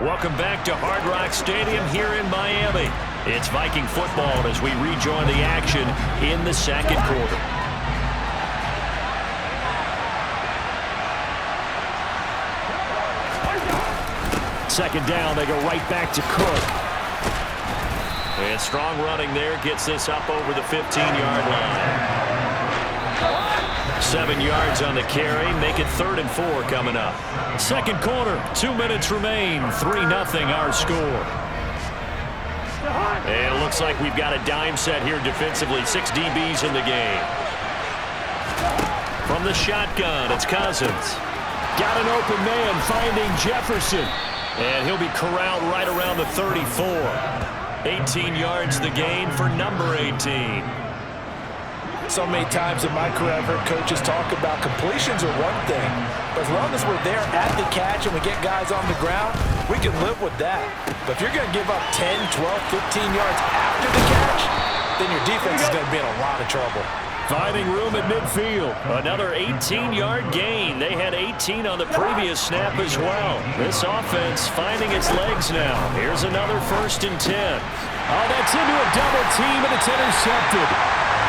Welcome back to Hard Rock Stadium here in Miami. It's Viking football as we rejoin the action in the second quarter. Second down, they go right back to Cook. And strong running there gets this up over the 15-yard line. 7 yards on the carry. Make it 3rd and 4 coming up. Second quarter, 2 minutes remain. 3-0 our score. And it looks like we've got a dime set here defensively. 6 DBs in the game. From the shotgun, it's Cousins. Got an open man finding Jefferson. And he'll be corralled right around the 34. 18 yards the gain for number 18. So many times in my career I've heard coaches talk about completions are one thing, but as long as we're there at the catch and we get guys on the ground, we can live with that. But if you're going to give up 10, 12, 15 yards after the catch, then your defense is going to be in a lot of trouble. Finding room at midfield. Another 18-yard gain. They had 18 on the previous snap as well. This offense finding its legs now. Here's another 1st and 10. Oh, that's into a double team, and it's intercepted.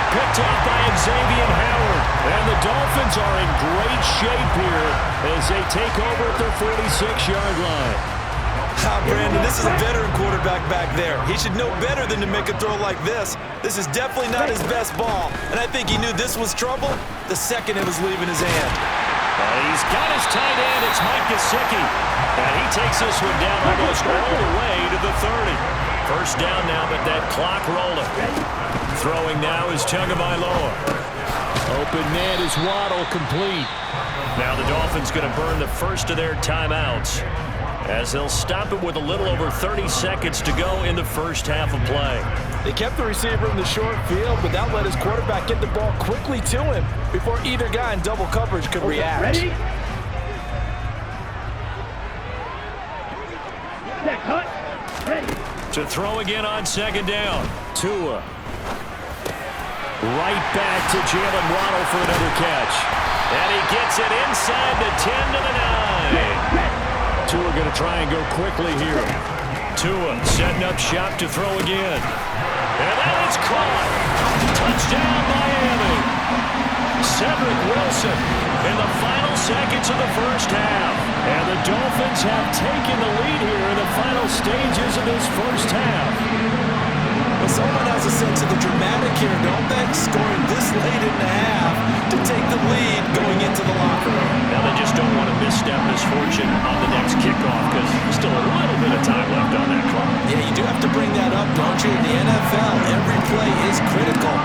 Picked off by Xavier Howard. And the Dolphins are in great shape here as they take over at their 46-yard line. Brandon, this is a veteran quarterback back there. He should know better than to make a throw like this. This is definitely not his best ball, and I think he knew this was trouble the second it was leaving his hand. He's got his tight end. It's Mike Gesicki. And he takes this one down almost all the way to the 30. First down now, but that clock rolling. Throwing now is Tagovailoa. Open man is Waddle, complete. Now the Dolphins going to burn the first of their timeouts as they'll stop it with a little over 30 seconds to go in the first half of play. They kept the receiver in the short field, but that let his quarterback get the ball quickly to him before either guy in double coverage could react. Ready? Cut. Ready. To throw again on second down. Tua. Right back to Jalen Waddle for another catch. And he gets it inside the 10 to the 9. Tua going to try and go quickly here. Tua setting up shop to throw again. And that is caught. Touchdown, Miami. Cedric Wilson in the final seconds of the first half. And the Dolphins have taken the lead here in the final stages of this first half. Well, someone has a sense of the dramatic here, don't they? Scoring this late in the half to take the lead going into the locker room. Now they just don't want to misstep misfortune on the next kickoff because there's still a little bit of time left on that clock. Yeah, you do have to bring that up, don't you? In the NFL, every play is critical.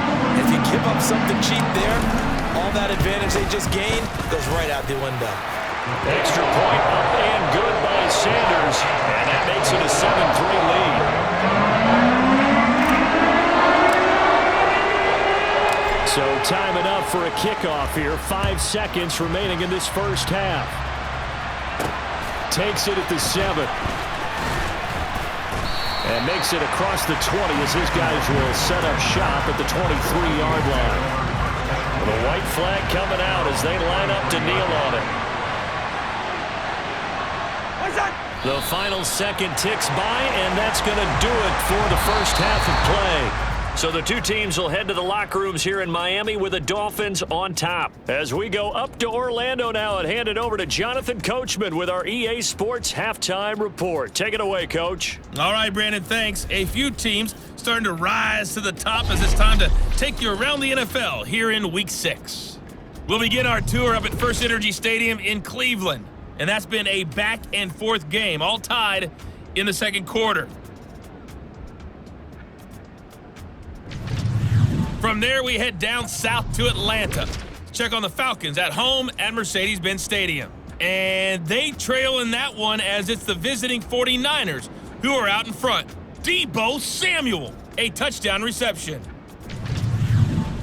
If you give up something cheap there, all that advantage they just gained goes right out the window. Extra point up and good by Sanders, and that makes it a 7-3 lead. So time enough for a kickoff here. 5 seconds remaining in this first half. Takes it at the 7. And makes it across the 20 as his guys will set up shop at the 23-yard line. The white flag coming out as they line up to kneel on it. The final second ticks by, and that's going to do it for the first half of play. So the two teams will head to the locker rooms here in Miami with the Dolphins on top. As we go up to Orlando now and hand it over to Jonathan Coachman with our EA Sports Halftime Report. Take it away, Coach. All right, Brandon, thanks. A few teams starting to rise to the top as it's time to take you around the NFL here in Week 6. We'll begin our tour up at First Energy Stadium in Cleveland. And that's been a back-and-forth game, all tied in the second quarter. From there, we head down south to Atlanta to check on the Falcons at home at Mercedes-Benz Stadium. And they trail in that one as it's the visiting 49ers who are out in front. Deebo Samuel, a touchdown reception.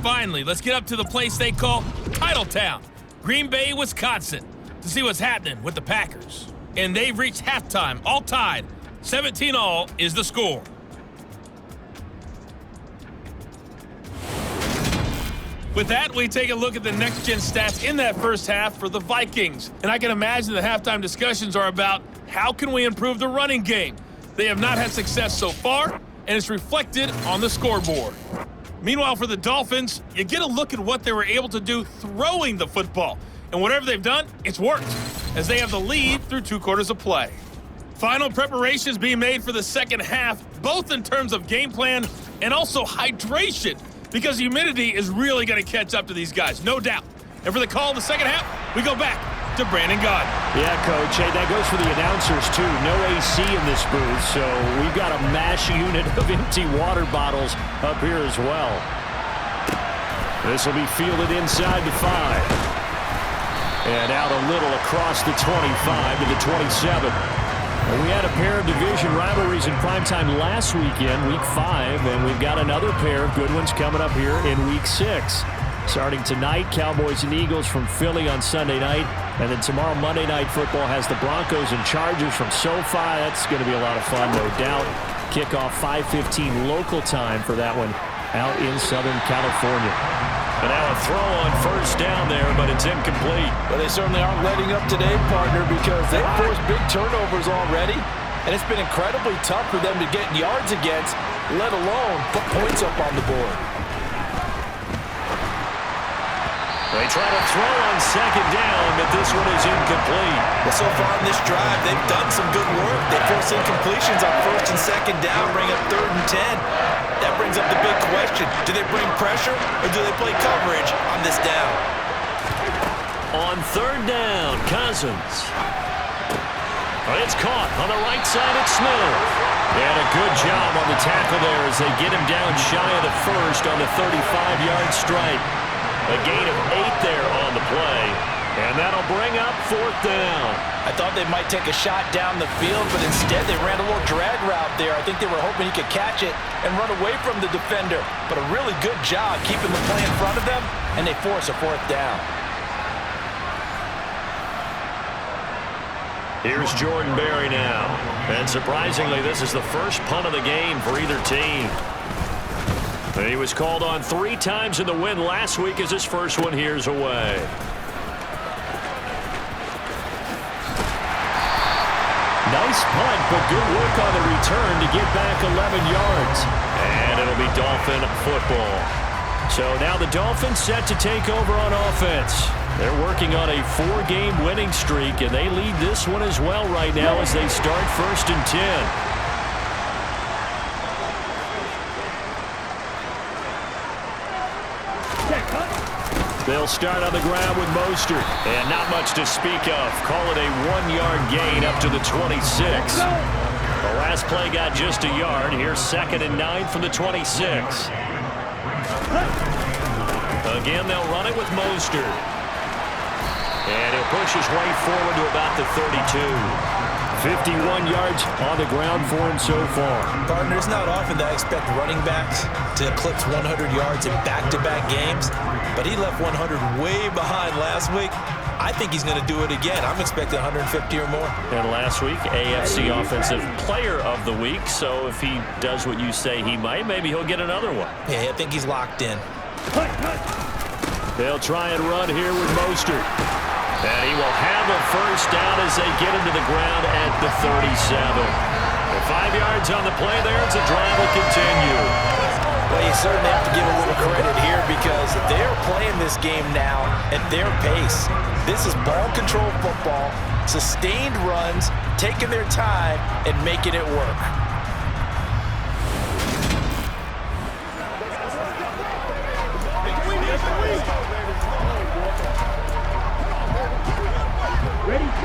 Finally, let's get up to the place they call Titletown, Green Bay, Wisconsin, to see what's happening with the Packers. And they've reached halftime, all tied. 17-all is the score. With that, we take a look at the next-gen stats in that first half for the Vikings. And I can imagine the halftime discussions are about how can we improve the running game. They have not had success so far, and it's reflected on the scoreboard. Meanwhile, for the Dolphins, you get a look at what they were able to do throwing the football. And whatever they've done, it's worked, as they have the lead through 2 quarters of play. Final preparations being made for the second half, both in terms of game plan and also hydration, because humidity is really going to catch up to these guys, no doubt. And for the call in the second half, we go back to Brandon Gaudin. Yeah, Coach. Hey, that goes for the announcers, too. No AC in this booth, so we've got a mash unit of empty water bottles up here as well. This will be fielded inside the 5. And out a little across the 25 to the 27. We had a pair of division rivalries in primetime last weekend, Week 5, and we've got another pair of good ones coming up here in Week 6. Starting tonight, Cowboys and Eagles from Philly on Sunday night, and then tomorrow Monday Night Football has the Broncos and Chargers from SoFi. That's going to be a lot of fun, no doubt. Kickoff 5:15 local time for that one out in Southern California. And now a throw on first down there, but it's incomplete. Well, they certainly aren't letting up today, partner, because they've forced big turnovers already, and it's been incredibly tough for them to get yards against, let alone put points up on the board. They try to throw on second down, but this one is incomplete. Well, so far in this drive, they've done some good work. They force incompletions on first and second down, bring up 3rd and 10. That brings up the big question. Do they bring pressure or do they play coverage on this down? On 3rd down, Cousins. It's caught on the right side. It's Smith. And a good job on the tackle there as they get him down shy of the first on the 35-yard stripe. A gain of 8 there on the play. And that'll bring up 4th down. I thought they might take a shot down the field, but instead they ran a little drag route there. I think they were hoping he could catch it and run away from the defender. But a really good job keeping the play in front of them, and they force a 4th down. Here's Jordan Berry now. And surprisingly, this is the first punt of the game for either team. He was called on 3 times in the win last week as his first one here's away. Nice punt, but good work on the return to get back 11 yards. And it'll be Dolphin football. So now the Dolphins set to take over on offense. They're working on a 4-game winning streak, and they lead this one as well right now as they start 1st and 10. They'll start on the ground with Mostert. And not much to speak of. Call it a 1-yard gain up to the 26. The last play got just a yard. Here's 2nd and 9 from the 26. Again, they'll run it with Mostert. And he'll push his way forward to about the 32. 51 yards on the ground for him so far. Partner, it's not often that I expect running backs to eclipse 100 yards in back-to-back games, but he left 100 way behind last week. I think he's going to do it again. I'm expecting 150 or more. And last week, AFC Offensive Player of the Week, so if he does what you say he might, maybe he'll get another one. Yeah, I think he's locked in. They'll try and run here with Mostert. And he will have a first down as they get him to the ground at the 37. The 5 yards on the play there as the drive will continue. Well, you certainly have to give a little credit here because they're playing this game now at their pace. This is ball control football, sustained runs, taking their time, and making it work.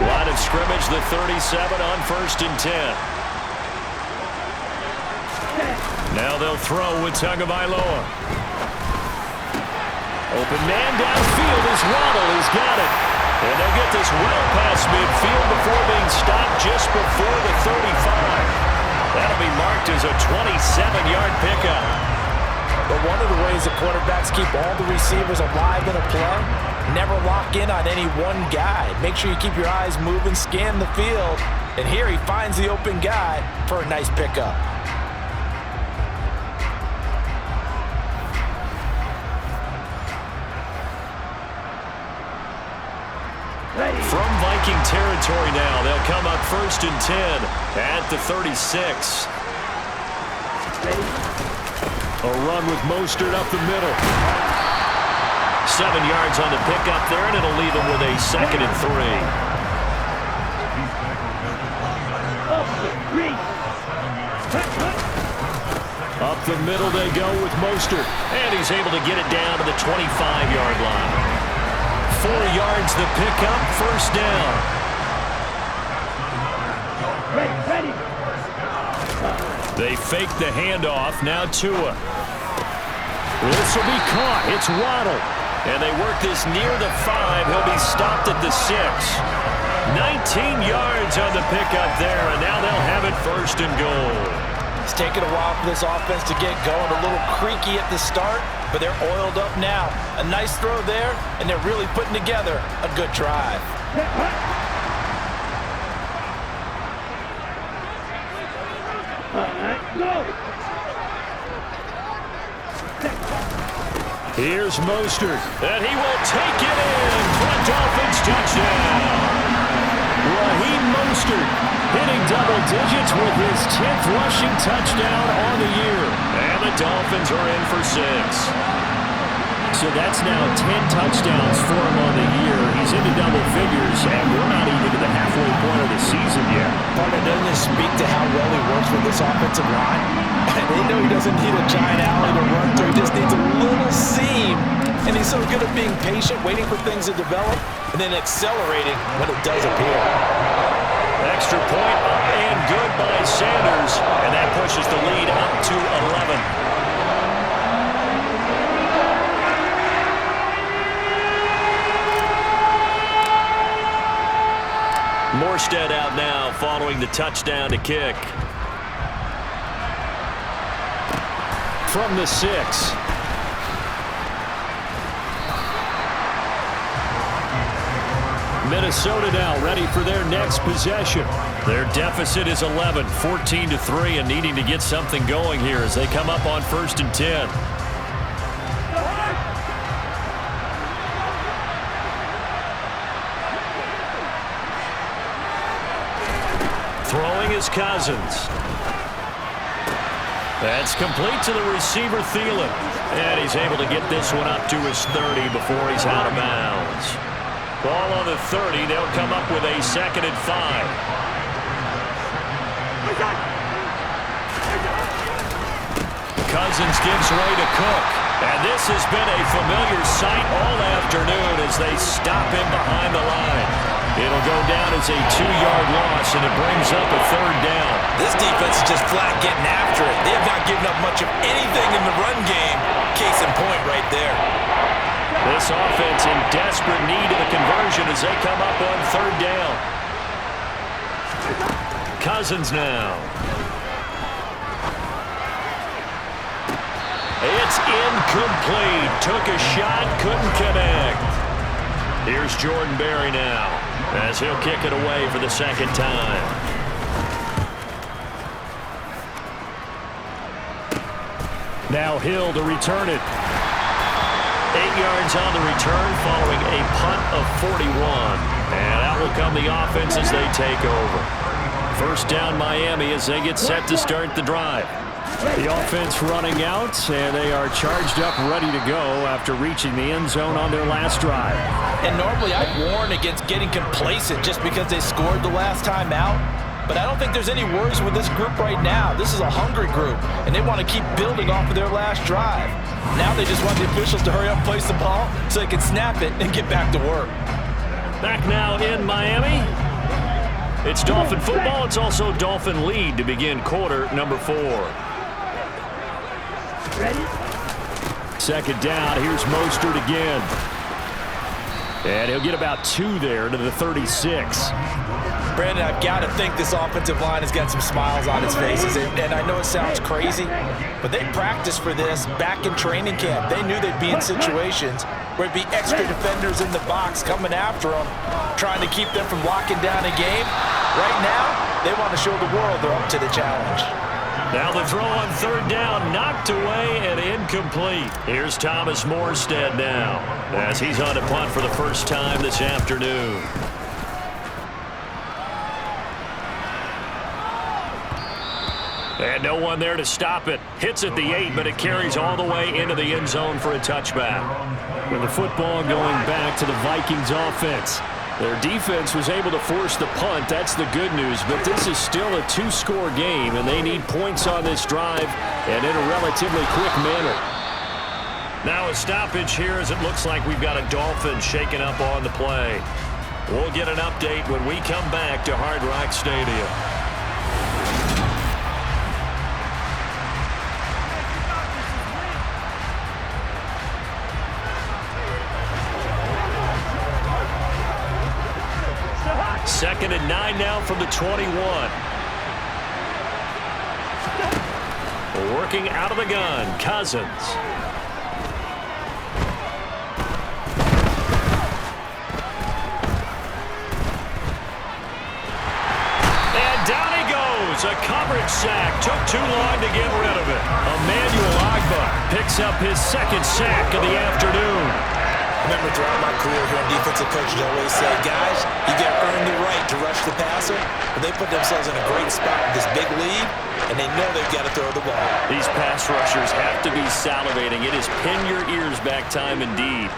Line of scrimmage, the 37 on 1st and 10. Now they'll throw with Tagovailoa. Open man downfield as Waddle has got it. And they'll get this well past midfield before being stopped just before the 35. That'll be marked as a 27-yard pickup. But one of the ways the quarterbacks keep all the receivers alive in a play, never lock in on any one guy. Make sure you keep your eyes moving, scan the field. And here he finds the open guy for a nice pickup. Viking territory now. They'll come up 1st and 10 at the 36. A run with Mostert up the middle. 7 yards on the pickup there, and it'll leave them with a 2nd and 3. Up the middle they go with Mostert, and he's able to get it down to the 25-yard line. 4 yards the pickup, 1st down. Ready. They fake the handoff, now Tua. This will be caught, it's Waddle. And they work this near the 5, he'll be stopped at the 6. 19 yards on the pickup there, and now they'll have it 1st and goal. It's taken a while for this offense to get going. A little creaky at the start, but they're oiled up now. A nice throw there, and they're really putting together a good drive. Go. Here's Mostert, and he will take it in for a Dolphins touchdown. Raheem Mostert hitting double digits with his 10th rushing touchdown on the year. And the Dolphins are in for 6. So that's now 10 touchdowns for him on the year. He's into double figures, and we're not even to the halfway point of the season yet. Partner, doesn't this speak to how well he works with this offensive line? And they know he doesn't need a giant alley to run through. He just needs a little seam. And he's so good at being patient, waiting for things to develop, and then accelerating when it does appear. Extra point up and good by Sanders, and that pushes the lead up to 11. Morstead out now following the touchdown to kick. From the 6. Minnesota now ready for their next possession. Their deficit is 11, 14-3, and needing to get something going here as they come up on 1st and 10. Throwing is Cousins. That's complete to the receiver, Thielen. And he's able to get this one up to his 30 before he's out of bounds. Ball on the 30. They'll come up with a 2nd and 5. Cousins gives way to Cook. And this has been a familiar sight all afternoon as they stop him behind the line. It'll go down as a 2-yard loss, and it brings up a 3rd down. This defense is just flat getting after it. They have not given up much of anything in the run game. Case in point right there. This offense in desperate need of a conversion as they come up on 3rd down. Cousins now. It's incomplete. Took a shot, couldn't connect. Here's Jordan Berry now as he'll kick it away for the 2nd time. Now Hill to return it. 8 yards on the return following a punt of 41. And out will come the offense as they take over. 1st down Miami as they get set to start the drive. The offense running out, and they are charged up, ready to go after reaching the end zone on their last drive. And normally I'd warn against getting complacent just because they scored the last time out. But I don't think there's any worries with this group right now. This is a hungry group, and they want to keep building off of their last drive. Now they just want the officials to hurry up, place the ball, so they can snap it and get back to work. Back now in Miami. It's Dolphin football. It's also Dolphin lead to begin quarter number 4. Ready? 2nd down. Here's Mostert again. And he'll get about 2 there to the 36. Brandon, I've got to think this offensive line has got some smiles on its faces. And I know it sounds crazy, but they practiced for this back in training camp. They knew they'd be in situations where it'd be extra defenders in the box coming after them, trying to keep them from locking down a game. Right now, they want to show the world they're up to the challenge. Now the throw on 3rd down, knocked away and incomplete. Here's Thomas Morstead now as he's on to punt for the first time this afternoon. And no one there to stop it. Hits at the 8, but it carries all the way into the end zone for a touchback. With the football going back to the Vikings offense. Their defense was able to force the punt. That's the good news. But this is still a two-score game, and they need points on this drive and in a relatively quick manner. Now a stoppage here as it looks like we've got a Dolphin shaking up on the play. We'll get an update when we come back to Hard Rock Stadium. Second and 9 now from the 21. Working out of the gun, Cousins. And down he goes. A coverage sack. Took too long to get rid of it. Emmanuel Ogbah picks up his second sack of the afternoon. Remember, throughout my career here, defensive coaches always say, guys, you got to earn the right to rush the passer. But they put themselves in a great spot with this big lead, and they know they've got to throw the ball. These pass rushers have to be salivating. It is pin your ears back time indeed.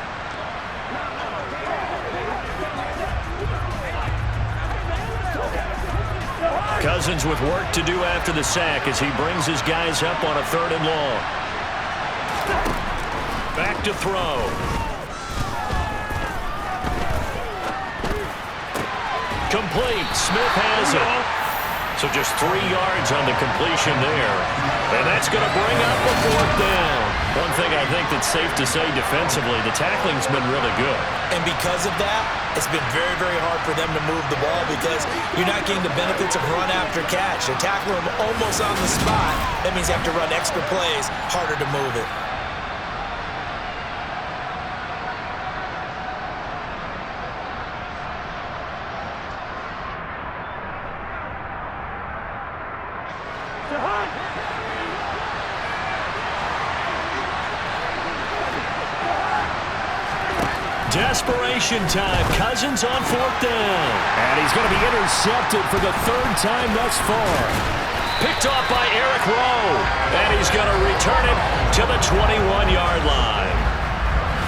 Cousins with work to do after the sack as he brings his guys up on a 3rd and long. Back to throw. Complete. Smith has it. So just 3 yards on the completion there. And that's going to bring up a 4th down. One thing I think that's safe to say defensively, the tackling's been really good. And because of that, it's been very, very hard for them to move the ball because you're not getting the benefits of run after catch. They're tackling them almost on the spot. That means you have to run extra plays, harder to move it. Desperation time. Cousins on 4th down. And he's going to be intercepted for the 3rd time thus far. Picked off by Eric Rowe. And he's going to return it to the 21-yard line.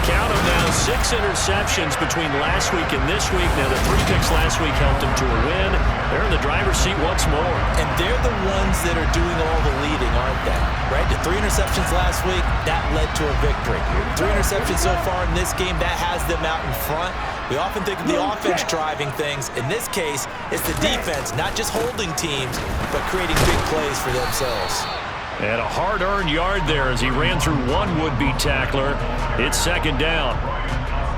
Count them now, 6 interceptions between last week and this week. Now, the 3 picks last week helped him to a win. They're in the driver's seat once more. And they're the ones that are doing all the leading, aren't they? Right? The 3 interceptions last week, that led to a victory. 3 interceptions so far in this game, that has them out in front. We often think of the offense driving things. In this case, it's the defense, not just holding teams, but creating big plays for themselves. And a hard-earned yard there as he ran through one would-be tackler. It's 2nd down.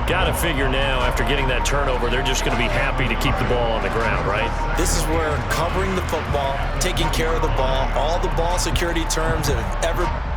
Got to figure now, after getting that turnover, they're just going to be happy to keep the ball on the ground, right? This is where covering the football, taking care of the ball, all the ball security terms that have ever...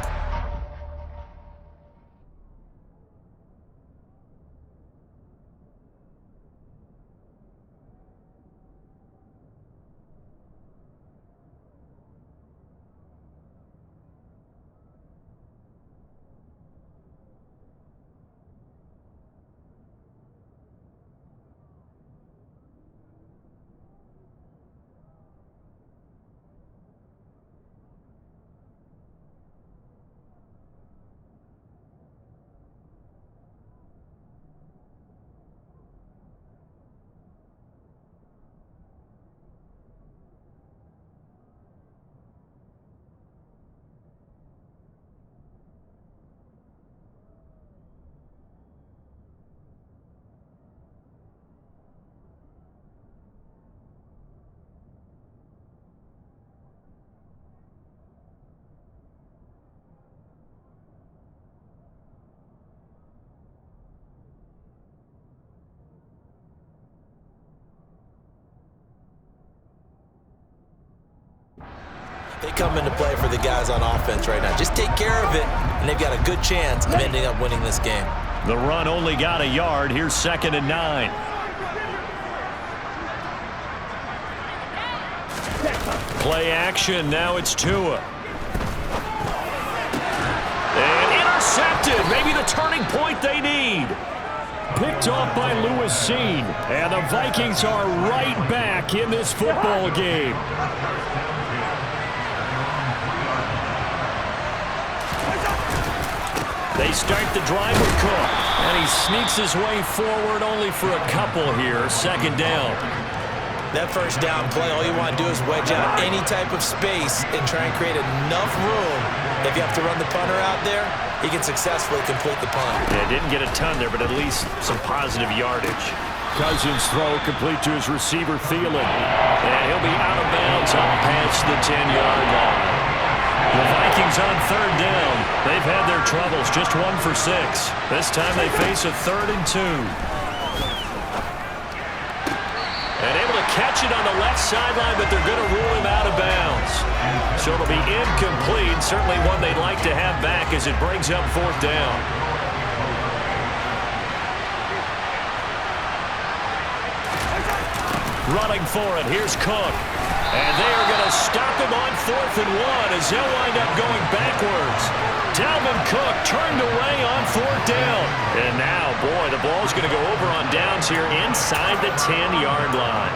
They come into play for the guys on offense right now. Just take care of it, and they've got a good chance of ending up winning this game. The run only got a yard. Here's 2nd and 9. Play action. Now it's Tua. And intercepted. Maybe the turning point they need. Picked off by Lewis Seen. And the Vikings are right back in this football game. They start the drive with Cook. And he sneaks his way forward only for a couple here. Second down. That first down play, all you want to do is wedge out any type of space and try and create enough room. If you have to run the punter out there, he can successfully complete the punt. Yeah, didn't get a ton there, but at least some positive yardage. Cousins throw complete to his receiver, Thielen. And he'll be out of bounds up past the 10-yard line. The Vikings on third down. They've had their troubles, just 1 for 6. This time they face a 3rd and 2. And able to catch it on the left sideline, but they're going to rule him out of bounds. So it'll be incomplete. Certainly one they'd like to have back as it brings up 4th down. Running for it. Here's Cook. And they are going to stop him on 4th and 1 as they'll wind up going backwards. Dalvin Cook turned away on 4th down. And now, boy, the ball's going to go over on downs here inside the 10-yard line.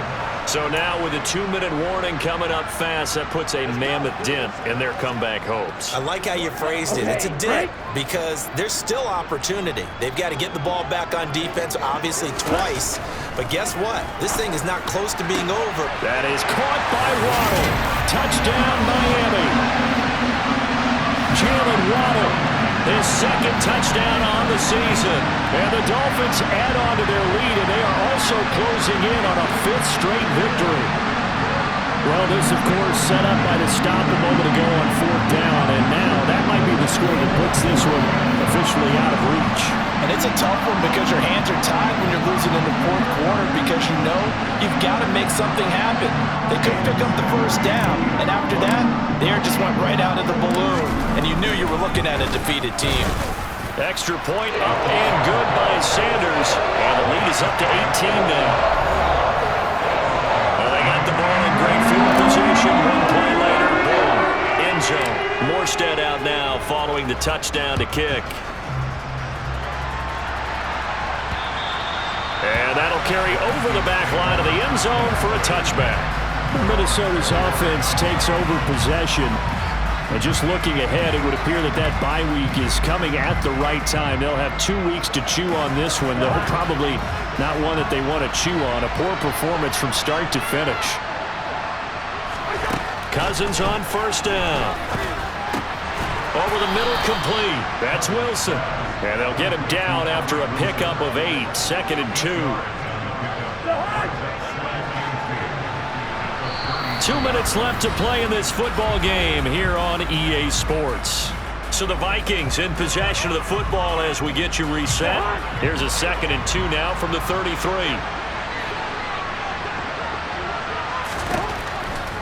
So now with a 2-minute warning coming up fast, that puts a mammoth dent in their comeback hopes. I like how you phrased it. It's a dent because there's still opportunity. They've got to get the ball back on defense, obviously twice. But guess what? This thing is not close to being over. That is caught by Waddle. Touchdown, Miami. Jalen Waddle, his 2nd touchdown on the season. And the Dolphins add on to their lead, and they are also closing in on a 5th straight victory. Well, this, of course, set up by the stop a moment ago on 4th down, and now that might be the score that puts this one officially out of reach. And it's a tough one because your hands are tied when you're losing in the 4th quarter because you know you've got to make something happen. They couldn't pick up the first down, and after that, the air just went right out of the balloon, and you knew you were looking at a defeated team. Extra point up and good by Sanders, and the lead is up to 18 now. Well, they got the ball in great field position. 1 play later, boom, end zone. Morstead out now following the touchdown to kick. And that'll carry over the back line of the end zone for a touchback. Minnesota's offense takes over possession. And just looking ahead, it would appear that that bye week is coming at the right time. They'll have 2 weeks to chew on this one, though probably not one that they want to chew on. A poor performance from start to finish. Cousins on 1st down. Over the middle, complete. That's Wilson. And they'll get him down after a pickup of 8, 2nd and 2. 2 minutes left to play in this football game here on EA Sports. So the Vikings in possession of the football as we get you reset. Here's a 2nd and 2 now from the 33.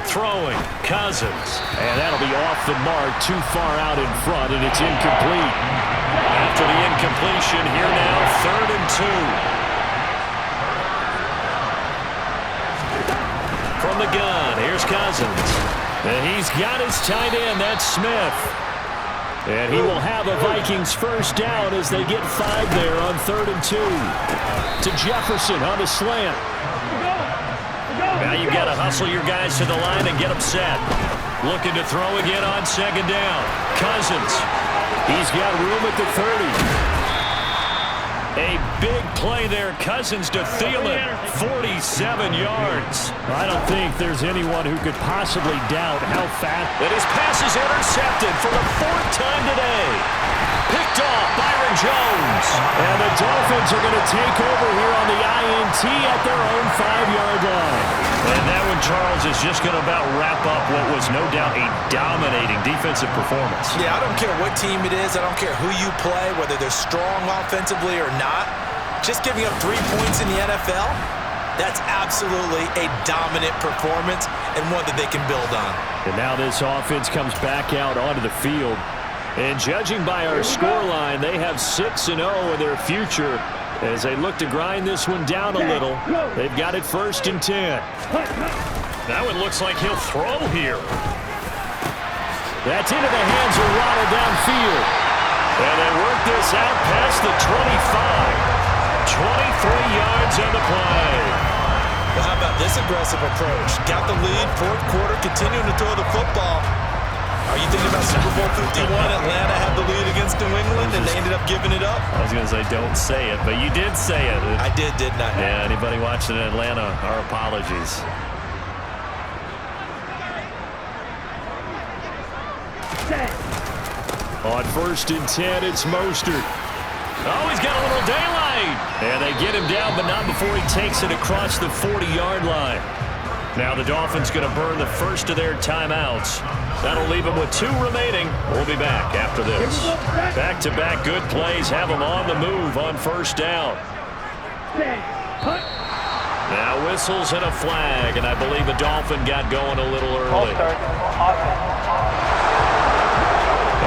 Throwing, Cousins. And that'll be off the mark, too far out in front, and it's incomplete. After the incompletion, here now, 3rd and 2. From the gun, here's Cousins. And he's got his tight end, that's Smith. And he will have a Vikings first down as they get 5 there on 3rd and 2. To Jefferson on the slant. Now you've got to hustle your guys to the line and get them set. Looking to throw again on 2nd down. Cousins. He's got room at the 30. A big play there. Cousins to Thielen. 47 yards. I don't think there's anyone who could possibly doubt how fast. And his pass is intercepted for the 4th time today. Picked off Byron Jones. And the Dolphins are going to take over here on the INT at their own 5-yard line. And that one, Charles, is just going to about wrap up what was no doubt a dominating defensive performance. Yeah, I don't care what team it is. I don't care who you play, whether they're strong offensively or not. Just giving up 3 points in the NFL, that's absolutely a dominant performance and one that they can build on. And now this offense comes back out onto the field. And judging by our scoreline, they have 6-0 in their future as they look to grind this one down a little. They've got it 1st and 10. That one looks like he'll throw here. That's into the hands of Waddle downfield. And they work this out past the 25. 23 yards on the play. Well, how about this aggressive approach? Got the lead, 4th quarter, continuing to throw the football. Are you thinking about Super Bowl 51? Atlanta had the lead against New England, and they ended up giving it up? I was going to say don't say it, but you did say it. I did, didn't I? Yeah, anybody watching in Atlanta, our apologies. On 1st and 10, it's Mostert. Oh, he's got a little daylight. And they get him down, but not before he takes it across the 40-yard line. Now the Dolphins going to burn the first of their timeouts. That'll leave them with 2 remaining. We'll be back after this. Back-to-back good plays have them on the move on 1st down. Now whistles and a flag, and I believe a Dolphin got going a little early.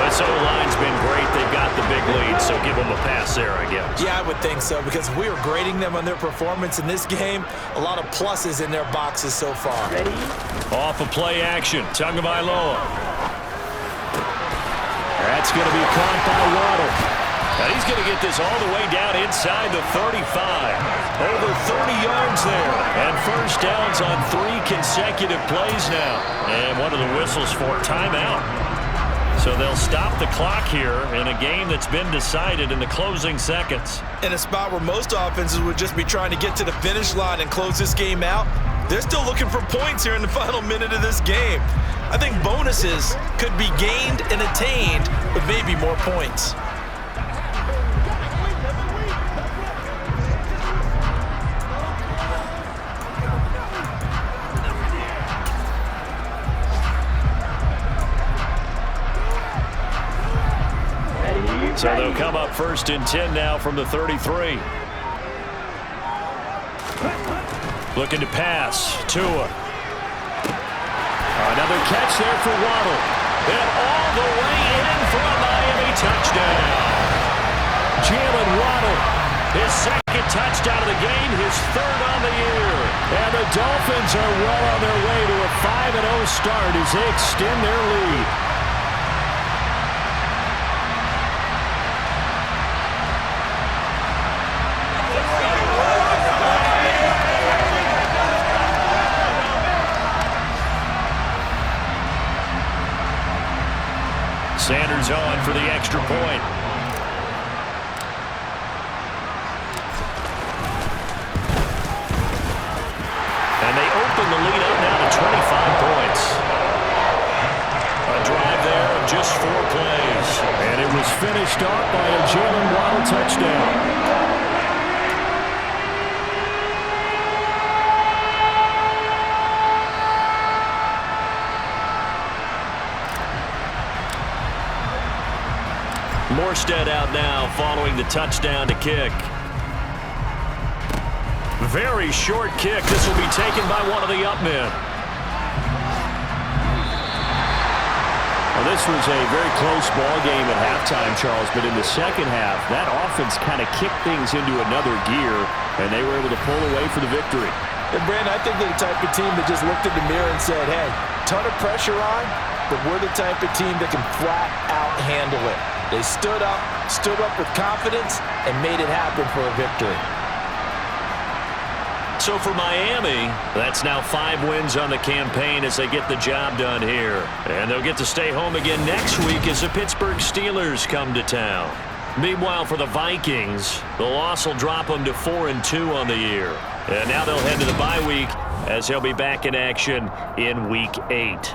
This O-line's been great. They've got the big lead, so give them a pass there, I guess. Yeah, I would think so, because we were grading them on their performance in this game. A lot of pluses in their boxes so far. Ready? Off of play action, Tagovailoa. That's going to be caught by Waddle. Now he's going to get this all the way down inside the 35. Over 30 yards there. And 1st downs on 3 consecutive plays now. And what are the whistles for? Timeout. So they'll stop the clock here in a game that's been decided in the closing seconds. In a spot where most offenses would just be trying to get to the finish line and close this game out, they're still looking for points here in the final minute of this game. I think bonuses could be gained and attained with maybe more points. So they'll come up 1st and 10 now from the 33. Looking to pass. Tua. Another catch there for Waddle. And all the way in for a Miami touchdown. Jalen Waddle, his 2nd touchdown of the game, his 3rd on the year. And the Dolphins are well on their way to a 5-0 start as they extend their lead. Sanders on for the extra point. And they open the lead up now to 25 points. A drive there of just 4 plays. And it was finished off by a Jalen Waddle touchdown. Morstead out now following the touchdown to kick. Very short kick. This will be taken by one of the up men. Well, this was a very close ball game at halftime, Charles, but in the second half, that offense kind of kicked things into another gear, and they were able to pull away for the victory. And Brandon, I think they're the type of team that just looked in the mirror and said, hey, ton of pressure on, but we're the type of team that can flat out handle it. They stood up with confidence, and made it happen for a victory. So for Miami, that's now 5 wins on the campaign as they get the job done here. And they'll get to stay home again next week as the Pittsburgh Steelers come to town. Meanwhile, for the Vikings, the loss will drop them to 4-2 on the year. And now they'll head to the bye week as they'll be back in action in Week 8.